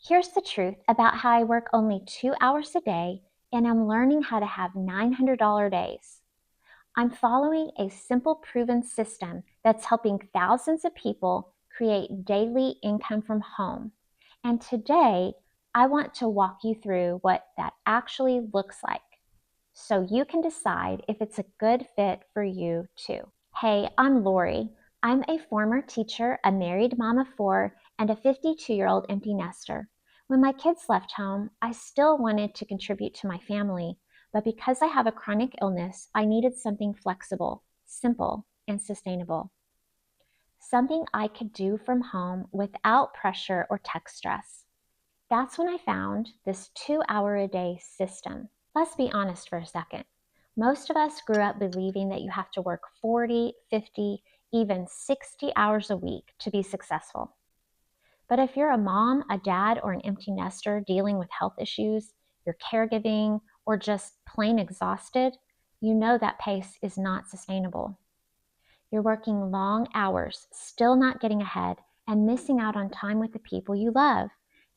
Here's the truth about how I work only 2 hours a day and I'm learning how to have $900 days. I'm following a simple, proven system that's helping thousands of people create daily income from home. And today, I want to walk you through what that actually looks like so you can decide if it's a good fit for you too. Hey, I'm Lori. I'm a former teacher, a married mom of four, and a 52-year-old empty nester. When my kids left home, I still wanted to contribute to my family, but because I have a chronic illness, I needed something flexible, simple, and sustainable. Something I could do from home without pressure or tech stress. That's when I found this 2 hour a day system. Let's be honest for a second. Most of us grew up believing that you have to work 40, 50, even 60 hours a week to be successful. But if you're a mom, a dad, or an empty nester dealing with health issues, you're caregiving, or just plain exhausted, you know that pace is not sustainable. You're working long hours, still not getting ahead, and missing out on time with the people you love.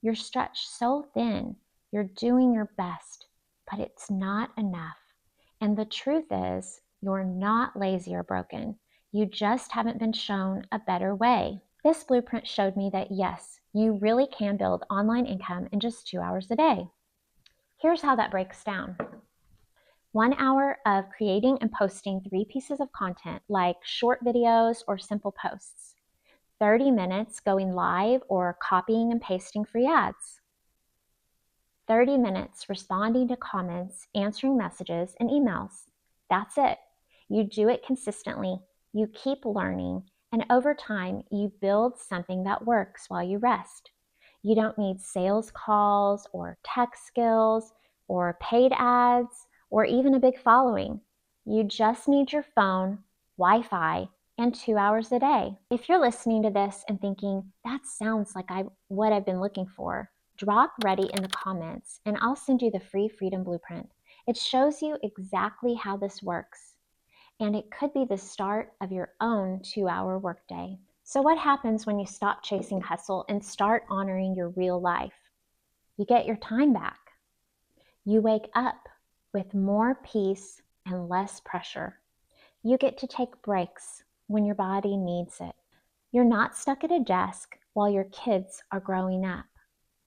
You're stretched so thin. You're doing your best, but it's not enough. And the truth is, you're not lazy or broken. You just haven't been shown a better way. This blueprint showed me that yes, you really can build online income in just 2 hours a day. Here's how that breaks down. 1 hour of creating and posting 3 pieces of content like short videos or simple posts. 30 minutes going live or copying and pasting free ads. 30 minutes responding to comments, answering messages, and emails. That's it. You do it consistently, you keep learning, and over time, you build something that works while you rest. You don't need sales calls or tech skills or paid ads or even a big following. You just need your phone, Wi-Fi, and 2 hours a day. If you're listening to this and thinking, that sounds like what I've been looking for, drop ready in the comments and I'll send you the free Freedom Blueprint. It shows you exactly how this works, and it could be the start of your own 2 hour workday. So what happens when you stop chasing hustle and start honoring your real life? You get your time back. You wake up with more peace and less pressure. You get to take breaks when your body needs it. You're not stuck at a desk while your kids are growing up.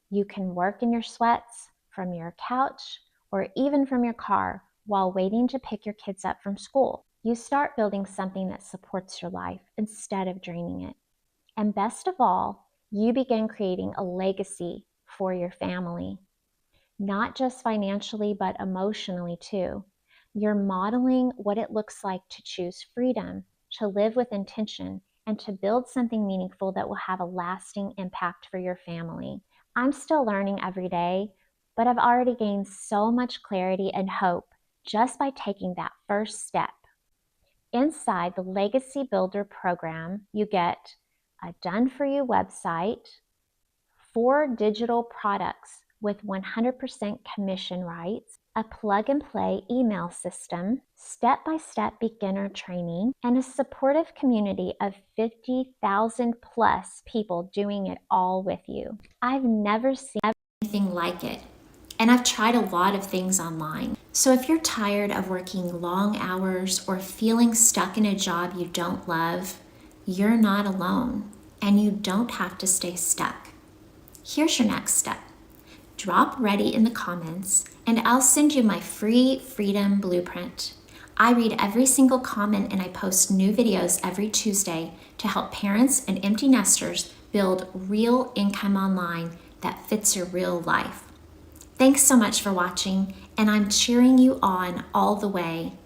You can work in your sweats, from your couch, or even from your car while waiting to pick your kids up from school. You start building something that supports your life instead of draining it. And best of all, you begin creating a legacy for your family, not just financially, but emotionally too. You're modeling what it looks like to choose freedom, to live with intention, and to build something meaningful that will have a lasting impact for your family. I'm still learning every day, but I've already gained so much clarity and hope just by taking that first step. Inside the Legacy Builder program, you get a done-for-you website, 4 digital products with 100% commission rights, a plug-and-play email system, step-by-step beginner training, and a supportive community of 50,000 plus people doing it all with you. I've never seen anything like it, and I've tried a lot of things online. So if you're tired of working long hours or feeling stuck in a job you don't love, you're not alone, and you don't have to stay stuck. Here's your next step. Drop ready in the comments and I'll send you my free Freedom Blueprint. I read every single comment and I post new videos every Tuesday to help parents and empty nesters build real income online that fits your real life. Thanks so much for watching, and I'm cheering you on all the way.